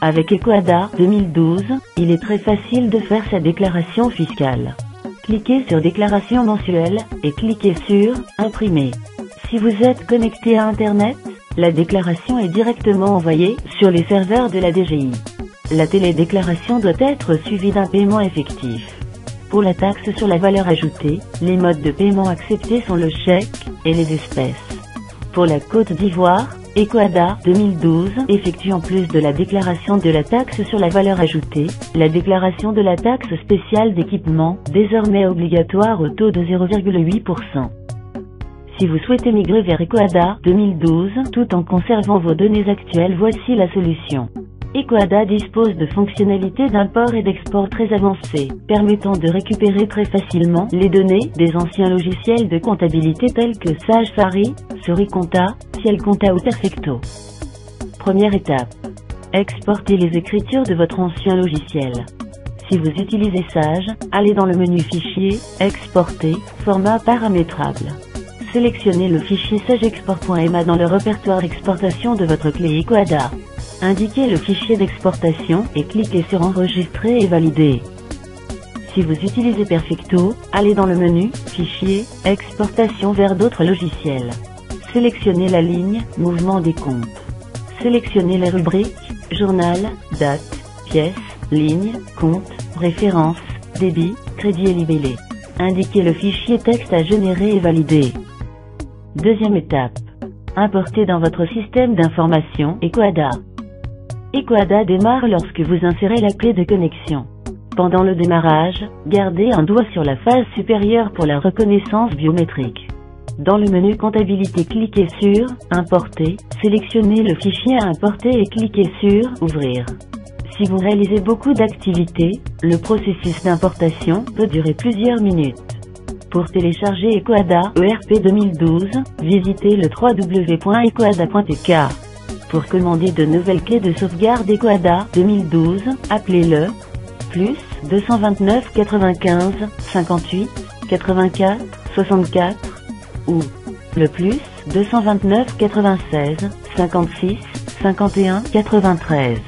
Avec Ecoada 2012, il est très facile de faire sa déclaration fiscale. Cliquez sur Déclaration mensuelle et cliquez sur Imprimer. Si vous êtes connecté à Internet, la déclaration est directement envoyée sur les serveurs de la DGI. La télédéclaration doit être suivie d'un paiement effectif. Pour la taxe sur la valeur ajoutée, les modes de paiement acceptés sont le chèque et les espèces. Pour la Côte d'Ivoire, Ecoada 2012 effectue en plus de la déclaration de la taxe sur la valeur ajoutée, la déclaration de la taxe spéciale d'équipement, désormais obligatoire au taux de 0,8%. Si vous souhaitez migrer vers Ecoada 2012 tout en conservant vos données actuelles, voici la solution. Ecoada dispose de fonctionnalités d'import et d'export très avancées, permettant de récupérer très facilement les données des anciens logiciels de comptabilité tels que Sage Fari, Suricompta, Cielcompta ou Perfecto. Première étape. Exportez les écritures de votre ancien logiciel. Si vous utilisez Sage, allez dans le menu Fichier, Exporter, Format paramétrable. Sélectionnez le fichier sagexport.ma dans le répertoire d'exportation de votre clé Ecoada. Indiquez le fichier d'exportation et cliquez sur Enregistrer et valider. Si vous utilisez Perfecto, allez dans le menu Fichier, Exportation vers d'autres logiciels. Sélectionnez la ligne Mouvement des comptes. Sélectionnez les rubriques Journal, Date, Pièce, Ligne, Compte, Référence, Débit, Crédit et Libellé. Indiquez le fichier texte à générer et valider. Deuxième étape. Importez dans votre système d'information Ecoada. Ecoada démarre lorsque vous insérez la clé de connexion. Pendant le démarrage, gardez un doigt sur la phase supérieure pour la reconnaissance biométrique. Dans le menu Comptabilité, cliquez sur Importer, sélectionnez le fichier à importer et cliquez sur Ouvrir. Si vous réalisez beaucoup d'activités, le processus d'importation peut durer plusieurs minutes. Pour télécharger Ecoada ERP 2012, visitez le www.ecoada.tk. Pour commander de nouvelles clés de sauvegarde Ecoada 2012, appelez le +229 95 58 84 64 ou le +229 96 56 51 93.